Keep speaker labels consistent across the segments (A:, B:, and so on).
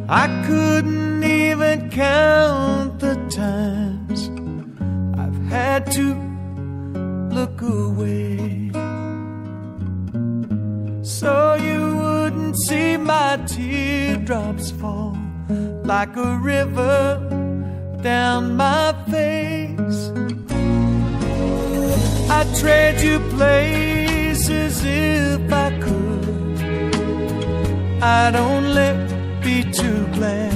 A: I couldn't even count the times I've had to look away, so you wouldn't see my teardrops fall like a river down my face. I'd trade you places if I could. I'd only be too glad,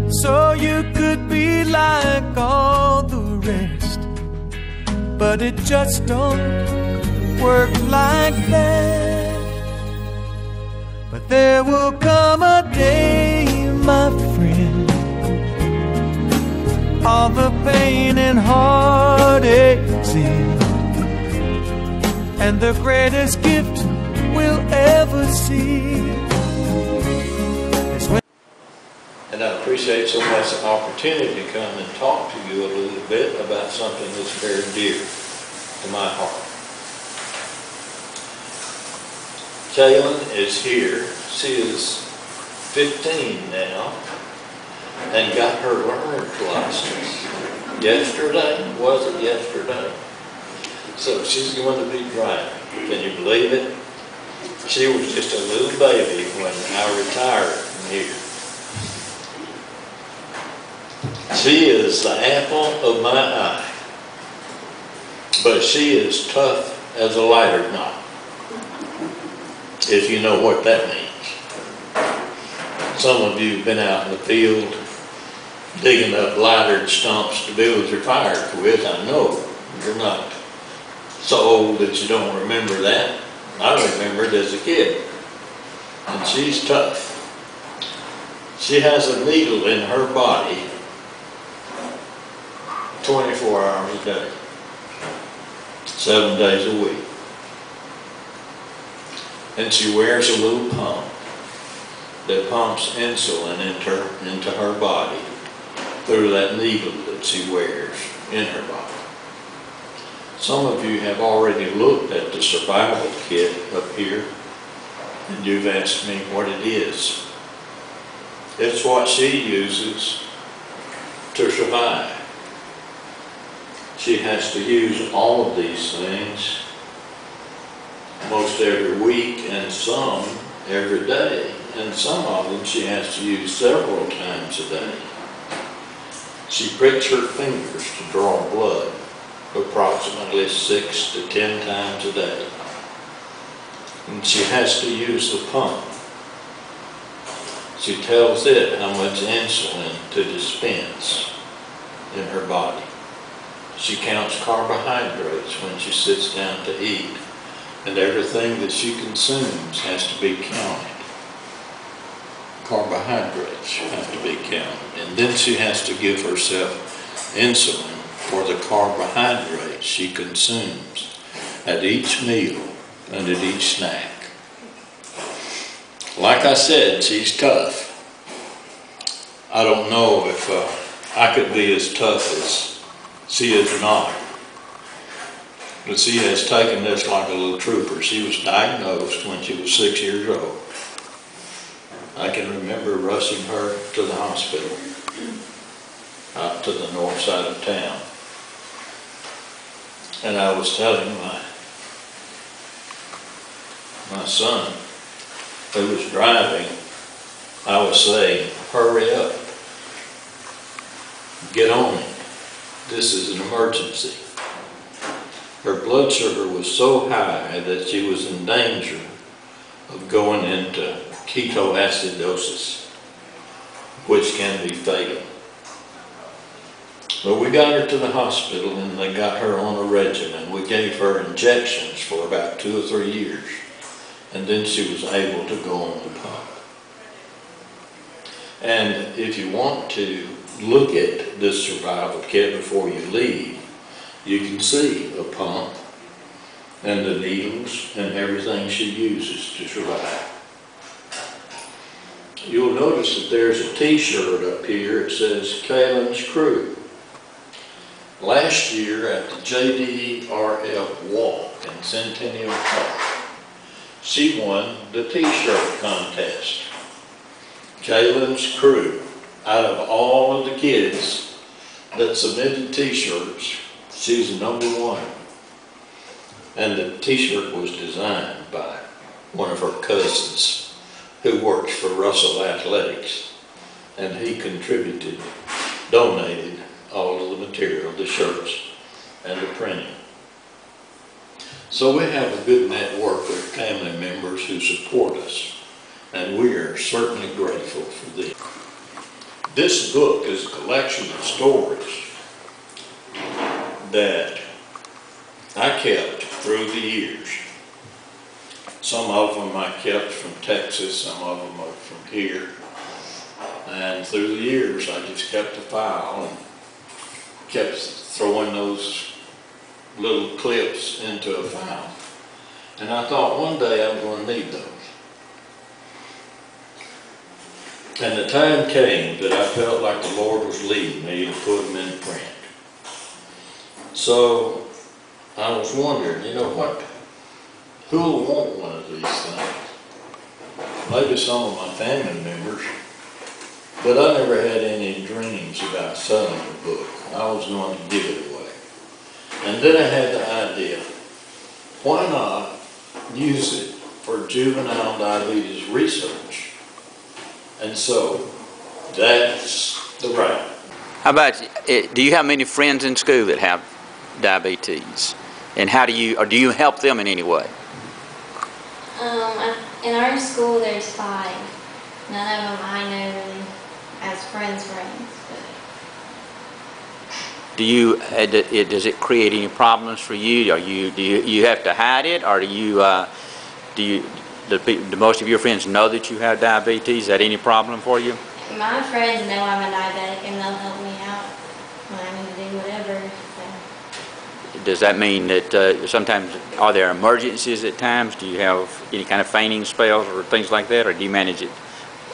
A: so you could be like all the rest, but it just don't work like that. But there will come a day, my friend, all the pain and heartaches end, and the greatest gift we'll ever see.
B: And I appreciate so much the opportunity to come and talk to you a little bit about something that's very dear to my heart. Kaylin is here. She is 15 now and got her learner's license yesterday. Was it yesterday? So she's going to be driving. Can you believe it? She was just a little baby when I retired from here. She is the apple of my eye, but she is tough as a lighter knot, if you know what that means. Some of you have been out in the field digging up lighter stumps to build your fire with. I know you're not so old that you don't remember that. I remember it as a kid. And she's tough. She has a needle in her body 24 hours a day, 7 days a week. And she wears a little pump that pumps insulin into her body through that needle that she wears in her body. Some of you have already looked at the survival kit up here, and you've asked me what it is. It's what she uses to survive. She has to use all of these things most every week, and some every day. And some of them she has to use several times a day. She pricks her fingers to draw blood approximately 6 to 10 times a day. And she has to use the pump. She tells it how much insulin to dispense in her body. She counts carbohydrates when she sits down to eat, and everything that she consumes has to be counted. Carbohydrates have to be counted, and then she has to give herself insulin for the carbohydrates she consumes at each meal and at each snack. Like I said, she's tough. I don't know if I could be as tough as she is not. But she has taken this like a little trooper. She was diagnosed when she was 6 years old. I can remember rushing her to the hospital out to the north side of town. And I was telling my son who was driving, I was saying, hurry up, get on it. This is an emergency. Her blood sugar was so high that she was in danger of going into ketoacidosis, which can be fatal. But we got her to the hospital and they got her on a regimen. We gave her injections for about 2 or 3 years, and then she was able to go on the pump. And if you want to look at this survival kit before you leave, you can see a pump and the needles and everything she uses to survive. You'll notice that there's a t-shirt up here. It says Kaylin's Crew. Last year at the JDRF Walk in Centennial Park, she won the t-shirt contest. Kaylin's crew, out of all of the kids that submitted t-shirts, she's #1. And the t-shirt was designed by one of her cousins who works for Russell Athletics, and he contributed, donated all of the material, the shirts and the printing. So we have a good network of family members who support us, and we are certainly grateful for this. This book is a collection of stories that I kept through the years. Some of them I kept from Texas, some of them are from here. And through the years I just kept a file and kept throwing those little clips into a file. And I thought one day I'm going to need those. And the time came that I felt like the Lord was leading me to put them in print. So I was wondering, you know what, who will want one of these things? Maybe some of my family members, but I never had any dreams about selling the book. I was going to give it away. And then I had the idea, why not use it for juvenile diabetes research? And so that's the right.
C: How about, do you have many friends in school that have diabetes? And how do you help them in any way?
D: In our school there's 5. None of them I know really as friends.
C: Do you, does it create any problems for you? Do you have to hide it, or do most of your friends know that you have diabetes? Is that any problem for you?
D: My friends know I'm a diabetic and they'll help me out when I need to do whatever. So.
C: Does that mean that sometimes, are there emergencies at times? Do you have any kind of fainting spells or things like that, or do you manage it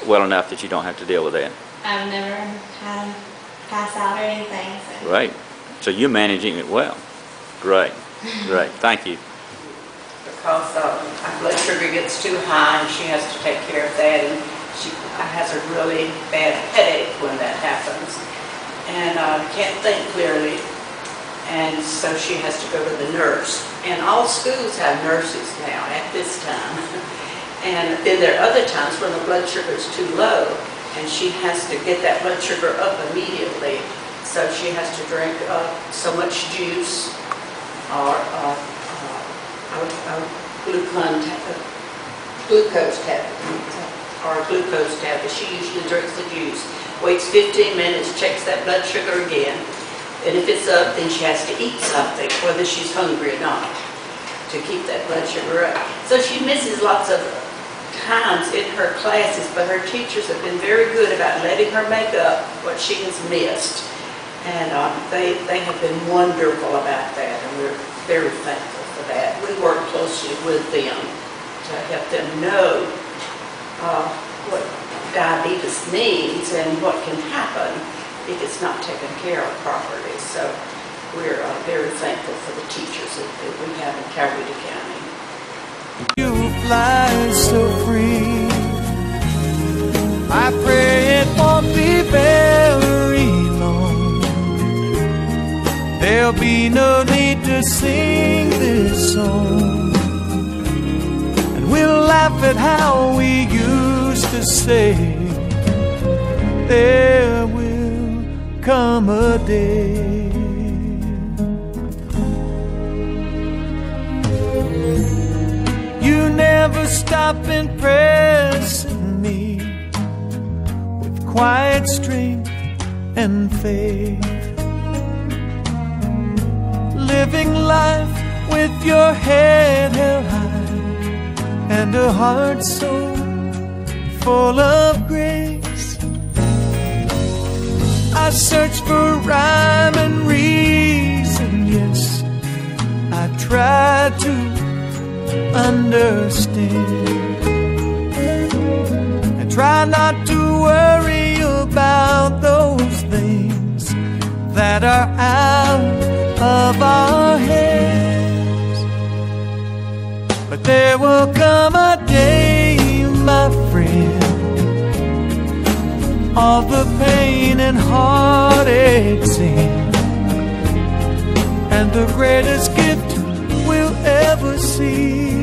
C: well enough that you don't have to deal with that?
D: I've never had a pass out or anything. So.
C: Right. So you're managing it well. Great. Great. Thank you.
E: Because my blood sugar gets too high and she has to take care of that, and she has a really bad headache when that happens, and can't think clearly, and so she has to go to the nurse. And all schools have nurses now at this time. And then there are other times when the blood sugar is too low and she has to get that blood sugar up immediately. So she has to drink so much juice or glucose tablet. She usually drinks the juice, waits 15 minutes, checks that blood sugar again, and if it's up, then she has to eat something, whether she's hungry or not, to keep that blood sugar up. So she misses lots of times in her classes, but her teachers have been very good about letting her make up what she has missed. And they have been wonderful about that, and we're very thankful for that. We work closely with them to help them know what diabetes means and what can happen if it's not taken care of properly. So we're very thankful for the teachers that we have in Coweta County.
A: You fly so free. I pray it won't be very long. There'll be no need to sing this song, and we'll laugh at how we used to say there will come a day. You never stop impressing me with quiet strength and faith, living life with your head held high and a heart so full of grace. I search for rhyme and reason, yes, I try to understand, and try not to worry about those things that are out of our hands. But there will come a day, my friend, all the pain and heartaches end, and the greatest gift we'll ever see